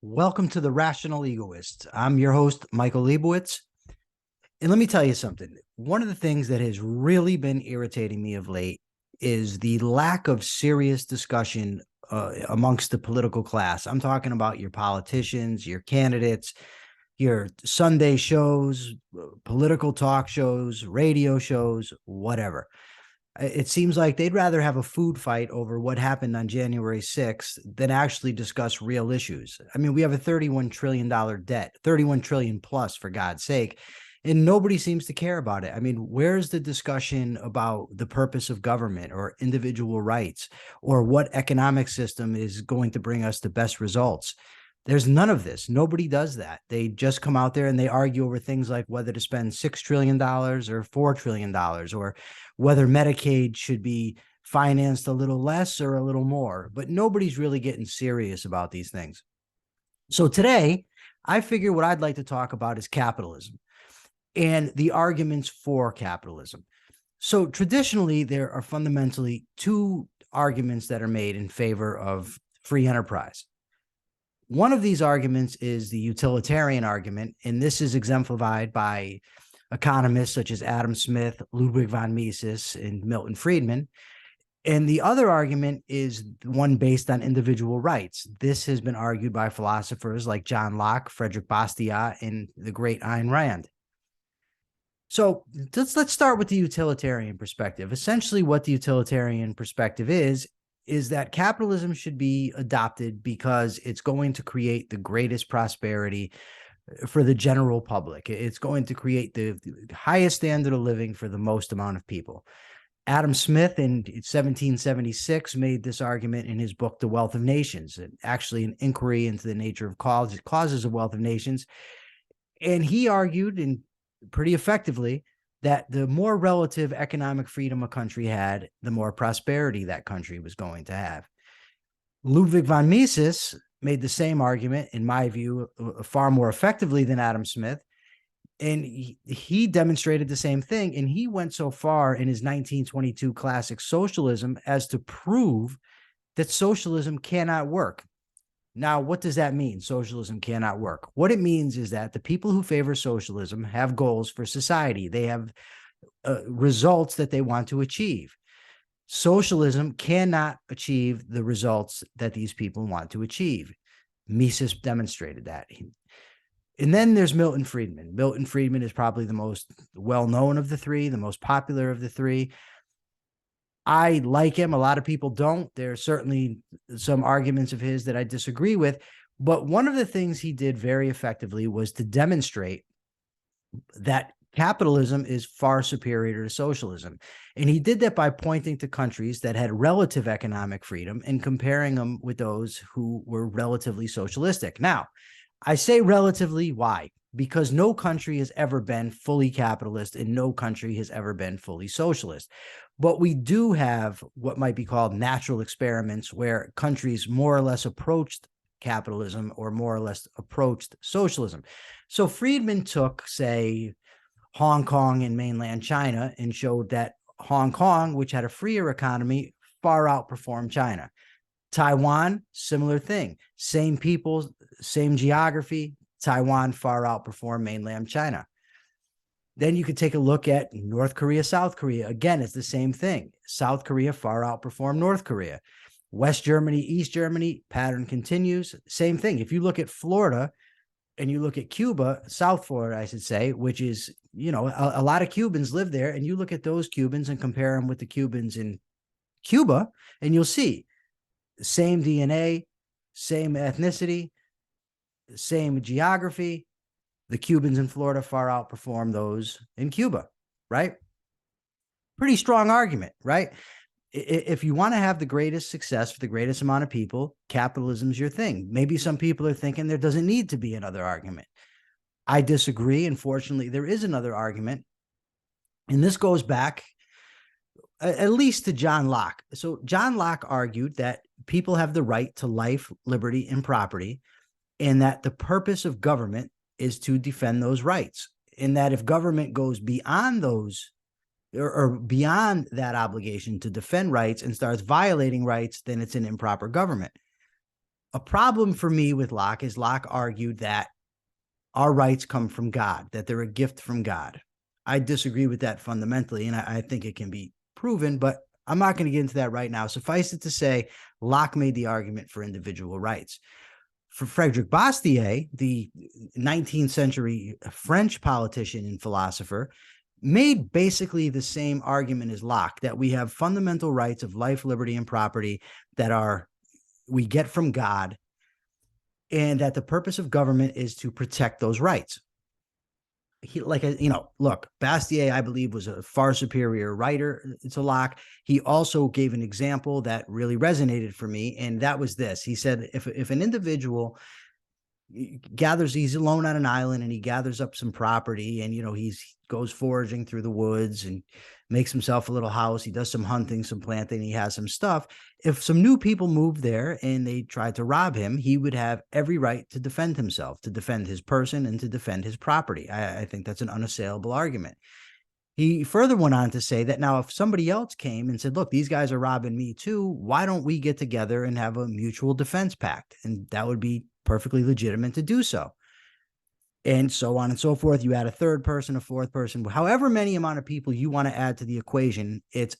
Welcome to the Rational Egoist. I'm your host, Michael Liebowitz. And let me tell you something. One of the things that has really been irritating me of late is the lack of serious discussion amongst the political class. I'm talking about your politicians, your candidates, your Sunday shows, political talk shows, radio shows, whatever. It seems like they'd rather have a food fight over what happened on January 6th than actually discuss real issues. I mean, we have a $31 trillion debt, 31 trillion plus, for God's sake, and nobody seems to care about it. I mean, where's the discussion about the purpose of government or individual rights or what economic system is going to bring us the best results? There's none of this. Nobody does that. They just come out there and they argue over things like whether to spend $6 trillion or $4 trillion, or whether Medicaid should be financed a little less or a little more. But nobody's really getting serious about these things. So today, I figure what I'd like to talk about is capitalism and the arguments for capitalism. So traditionally, there are fundamentally two arguments that are made in favor of free enterprise. One of these arguments is the utilitarian argument, and this is exemplified by economists such as Adam Smith, Ludwig von Mises, and Milton Friedman. And the other argument is one based on individual rights. This has been argued by philosophers like John Locke, Frederick Bastiat, and the great Ayn Rand. So let's start with the utilitarian perspective. Essentially, what the utilitarian perspective is that capitalism should be adopted because it's going to create the greatest prosperity for the general public. It's going to create the highest standard of living for the most amount of people. Adam Smith in 1776 made this argument in his book, The Wealth of Nations, actually an inquiry into the nature of causes of wealth of nations. And he argued, and pretty effectively, that the more relative economic freedom a country had, the more prosperity that country was going to have. Ludwig von Mises made the same argument, in my view, far more effectively than Adam Smith. And he demonstrated the same thing. And he went so far in his 1922 classic Socialism as to prove that socialism cannot work. Now, what does that mean? Socialism cannot work. What it means is that the people who favor socialism have goals for society. They have results that they want to achieve. Socialism cannot achieve the results that these people want to achieve. Mises demonstrated that. And then there's Milton Friedman. Milton Friedman is probably the most well-known of the three, the most popular of the three. I like him. A lot of people don't. There are certainly some arguments of his that I disagree with. But one of the things he did very effectively was to demonstrate that capitalism is far superior to socialism. And he did that by pointing to countries that had relative economic freedom and comparing them with those who were relatively socialistic. Now, I say relatively. Why? Because no country has ever been fully capitalist and no country has ever been fully socialist. But we do have what might be called natural experiments where countries more or less approached capitalism or more or less approached socialism. So Friedman took, say, Hong Kong and mainland China and showed that Hong Kong, which had a freer economy, far outperformed China. Taiwan, similar thing. Same people, same geography. Taiwan far outperformed mainland China. Then you could take a look at North Korea, South Korea. Again, it's the same thing. South Korea far outperformed North Korea. West Germany, East Germany, pattern continues. Same thing. If you look at Florida and you look at Cuba, South Florida, I should say, which is, a lot of Cubans live there. And you look at those Cubans and compare them with the Cubans in Cuba, and you'll see same DNA, same ethnicity, same geography. The Cubans in Florida far outperform those in Cuba, right? Pretty strong argument, right? If you want to have the greatest success for the greatest amount of people, capitalism's your thing. Maybe some people are thinking there doesn't need to be another argument. I disagree. Unfortunately, there is another argument. And this goes back at least to John Locke. So John Locke argued that people have the right to life, liberty, and property, and that the purpose of government is to defend those rights. And that if government goes beyond those or beyond that obligation to defend rights and starts violating rights, then it's an improper government. A problem for me with Locke is Locke argued that our rights come from God, that they're a gift from God. I disagree with that fundamentally, and I think it can be proven, but I'm not going to get into that right now. Suffice it to say, Locke made the argument for individual rights. For Frederick Bastiat, the 19th century French politician and philosopher, made basically the same argument as Locke, that we have fundamental rights of life, liberty, and property that we get from God, and that the purpose of government is to protect those rights. Look, Bastiat, I believe, was a far superior writer to Locke. He also gave an example that really resonated for me, and that was this. He said, if an individual he's alone on an island and he gathers up some property, and he goes foraging through the woods and makes himself a little house, he does some hunting, some planting, he has some stuff. If some new people move there and they tried to rob him, he would have every right to defend himself, to defend his person, and to defend his property. I think that's an unassailable argument. He further went on to say that now if somebody else came and said, look, these guys are robbing me too, why don't we get together and have a mutual defense pact? And that would be perfectly legitimate to do so. And so on and so forth. You add a third person, a fourth person, however many amount of people you want to add to the equation, it's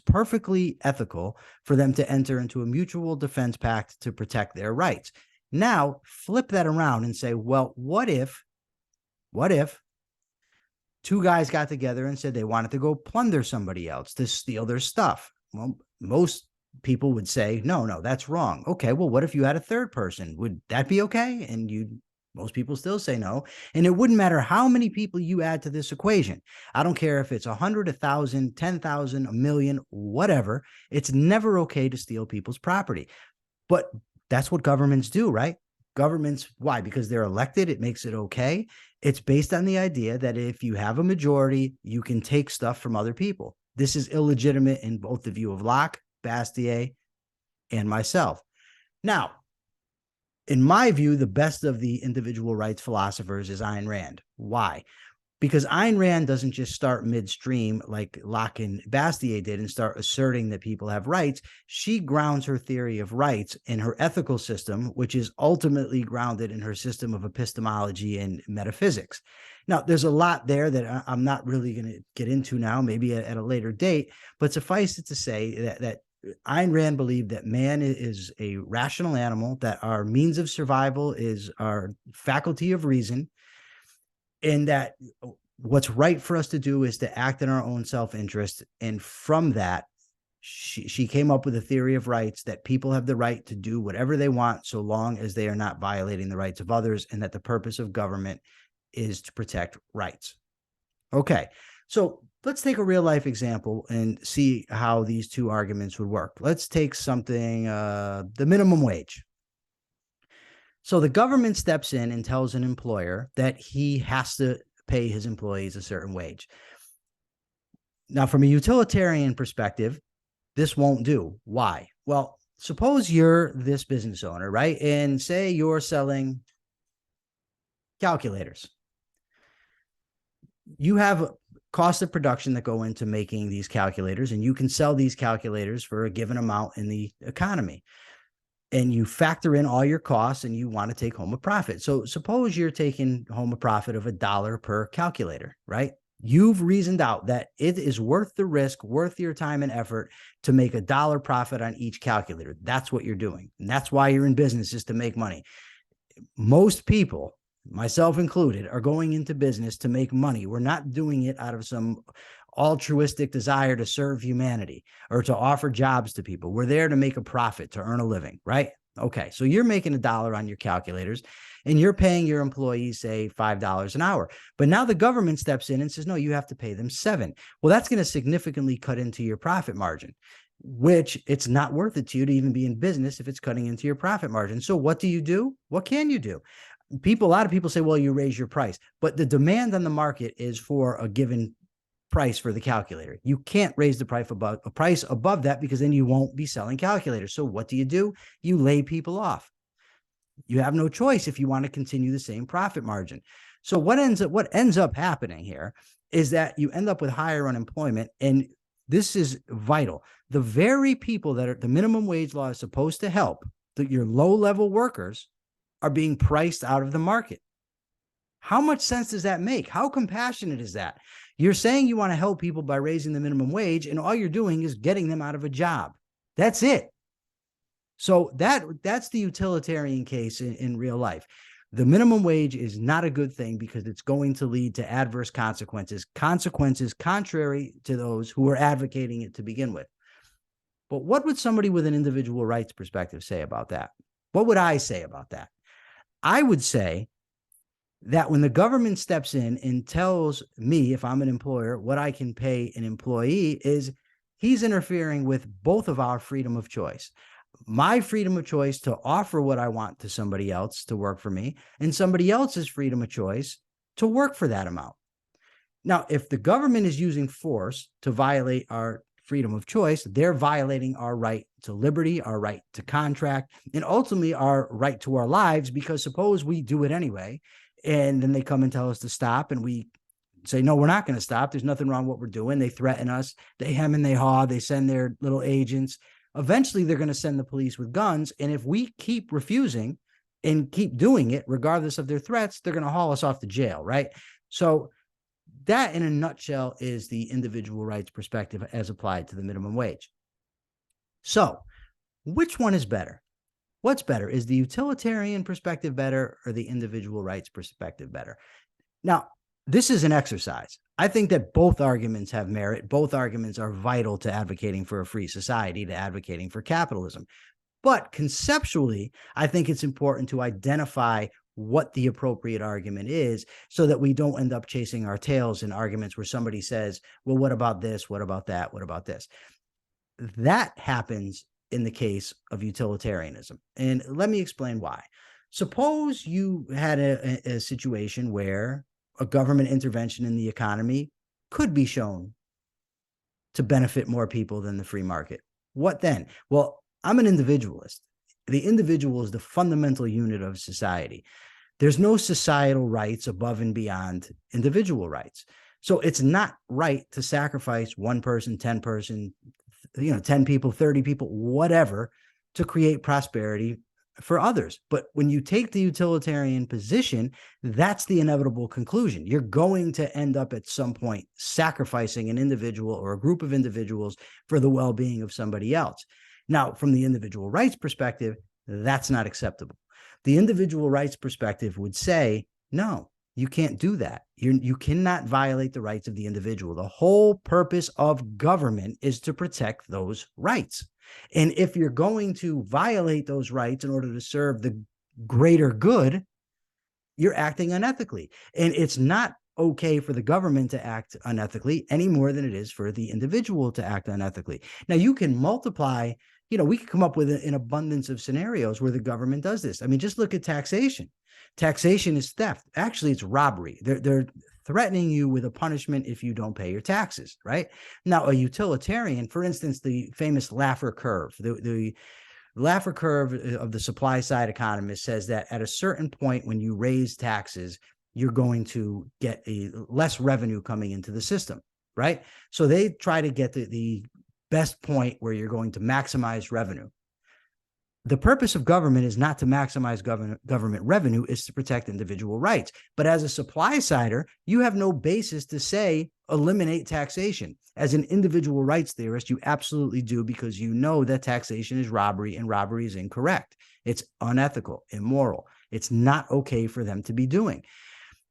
perfectly ethical for them to enter into a mutual defense pact to protect their rights. Now, flip that around and say, well, what if two guys got together and said they wanted to go plunder somebody else, to steal their stuff? Well, most people would say, no, that's wrong. Okay, well, what if you had a third person? Would that be okay? And most people still say no. And it wouldn't matter how many people you add to this equation. I don't care if it's 100, 1,000, 10,000, a million, whatever. It's never okay to steal people's property. But that's what governments do, right? Governments, why? Because they're elected. It makes it okay. It's based on the idea that if you have a majority, you can take stuff from other people. This is illegitimate in both the view of Locke, Bastiat, and myself. Now, in my view, the best of the individual rights philosophers is Ayn Rand. Why? Because Ayn Rand doesn't just start midstream like Locke and Bastiat did and start asserting that people have rights. She grounds her theory of rights in her ethical system, which is ultimately grounded in her system of epistemology and metaphysics. Now, there's a lot there that I'm not really going to get into now, maybe at a later date, but suffice it to say that Ayn Rand believed that man is a rational animal, that our means of survival is our faculty of reason, and that what's right for us to do is to act in our own self-interest. And from that, she came up with a theory of rights, that people have the right to do whatever they want so long as they are not violating the rights of others, and that the purpose of government is to protect rights. Okay, so let's take a real life example and see how these two arguments would work. Let's take something, the minimum wage. So the government steps in and tells an employer that he has to pay his employees a certain wage. Now, from a utilitarian perspective, this won't do. Why? Well, suppose you're this business owner, right? And say you're selling calculators. You have cost of production that go into making these calculators, and you can sell these calculators for a given amount in the economy. And you factor in all your costs and you want to take home a profit. So suppose you're taking home a profit of $1 per calculator, right? You've reasoned out that it is worth the risk, worth your time and effort to make $1 profit on each calculator. That's what you're doing. And that's why you're in business, is to make money. Most people, myself included, are going into business to make money. We're not doing it out of some altruistic desire to serve humanity or to offer jobs to people. We're there to make a profit, to earn a living, right? Okay, so you're making $1 on your calculators and you're paying your employees, say, $5 an hour. But now the government steps in and says, no, you have to pay them $7. Well, that's going to significantly cut into your profit margin, which it's not worth it to you to even be in business if it's cutting into your profit margin. So what do you do? What can you do? A lot of people say, well, you raise your price, but the demand on the market is for a given price for the calculator. You can't raise the price above that, because then you won't be selling calculators. So what do? You lay people off. You have no choice if you want to continue the same profit margin. So what ends up happening here is that you end up with higher unemployment, and this is vital. The very people that the minimum wage law is supposed to help your low-level workers are being priced out of the market. How much sense does that make? How compassionate is that? You're saying you want to help people by raising the minimum wage, and all you're doing is getting them out of a job. That's it. So that's the utilitarian case in real life. The minimum wage is not a good thing because it's going to lead to adverse consequences contrary to those who are advocating it to begin with. But what would somebody with an individual rights perspective say about that? What would I say about that? I would say that when the government steps in and tells me, if I'm an employer, what I can pay an employee, is he's interfering with both of our freedom of choice. My freedom of choice to offer what I want to somebody else to work for me, and somebody else's freedom of choice to work for that amount. Now, if the government is using force to violate our freedom of choice, they're violating our right to liberty, our right to contract, and ultimately our right to our lives, because suppose we do it anyway, and then they come and tell us to stop, and we say, no, we're not going to stop. There's nothing wrong with what we're doing. They threaten us. They hem and they haw. They send their little agents. Eventually, they're going to send the police with guns. And if we keep refusing and keep doing it, regardless of their threats, they're going to haul us off to jail, right? So that, in a nutshell, is the individual rights perspective as applied to the minimum wage. So which one is better? What's better? Is the utilitarian perspective better or the individual rights perspective better? Now, this is an exercise. I think that both arguments have merit. Both arguments are vital to advocating for a free society, to advocating for capitalism. But conceptually, I think it's important to identify what the appropriate argument is so that we don't end up chasing our tails in arguments where somebody says, well, what about this? What about that? What about this? That happens in the case of utilitarianism. And let me explain why. Suppose you had a situation where a government intervention in the economy could be shown to benefit more people than the free market. What then? Well, I'm an individualist. The individual is the fundamental unit of society. There's no societal rights above and beyond individual rights. So it's not right to sacrifice one person, 10 person, 10 people, 30 people, whatever, to create prosperity for others. But when you take the utilitarian position, that's the inevitable conclusion. You're going to end up at some point sacrificing an individual or a group of individuals for the well-being of somebody else. Now, from the individual rights perspective, that's not acceptable. The individual rights perspective would say, no, you can't do that. You cannot violate the rights of the individual. The whole purpose of government is to protect those rights. And if you're going to violate those rights in order to serve the greater good, you're acting unethically. And it's not okay for the government to act unethically any more than it is for the individual to act unethically. Now, you can multiply, we could come up with an abundance of scenarios where the government does this. I mean, just look at taxation. Taxation is theft. Actually, it's robbery. They're threatening you with a punishment if you don't pay your taxes, right? Now, a utilitarian, for instance, the famous Laffer curve, the Laffer curve of the supply side economist says that at a certain point when you raise taxes, you're going to get a less revenue coming into the system, right? So they try to get the best point where you're going to maximize revenue. The purpose of government is not to maximize government revenue, is to protect individual rights. But as a supply sider, you have no basis to say eliminate taxation. As an individual rights theorist, you absolutely do, because you know that taxation is robbery and robbery is incorrect. It's unethical, immoral. It's not okay for them to be doing.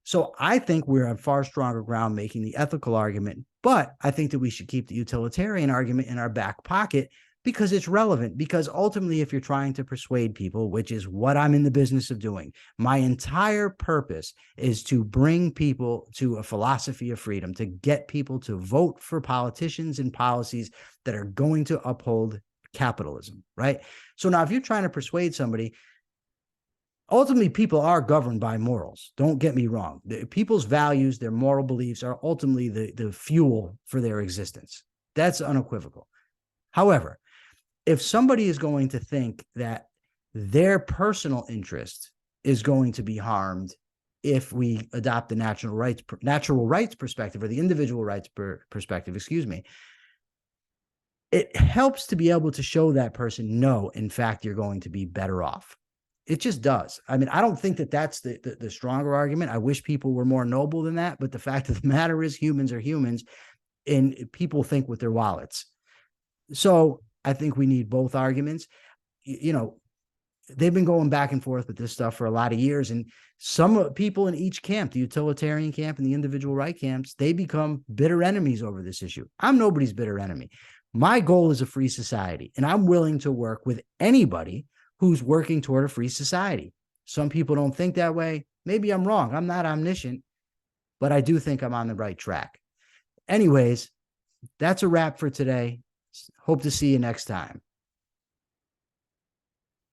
So I think we're on far stronger ground making the ethical argument, but I think that we should keep the utilitarian argument in our back pocket because it's relevant. Because ultimately, if you're trying to persuade people, which is what I'm in the business of doing, my entire purpose is to bring people to a philosophy of freedom, to get people to vote for politicians and policies that are going to uphold capitalism, right? So now if you're trying to persuade somebody, ultimately, people are governed by morals. Don't get me wrong. People's values, their moral beliefs are ultimately the fuel for their existence. That's unequivocal. However, if somebody is going to think that their personal interest is going to be harmed if we adopt the natural rights perspective, or the individual rights perspective, it helps to be able to show that person, no, in fact, you're going to be better off. It just does. I mean, I don't think that that's the stronger argument. I wish people were more noble than that. But the fact of the matter is humans are humans and people think with their wallets. So I think we need both arguments. You know, they've been going back and forth with this stuff for a lot of years. And some people in each camp, the utilitarian camp and the individual right camps, they become bitter enemies over this issue. I'm nobody's bitter enemy. My goal is a free society, and I'm willing to work with anybody who's working toward a free society. Some people don't think that way. Maybe I'm wrong. I'm not omniscient, but I do think I'm on the right track. Anyways, that's a wrap for today. Hope to see you next time.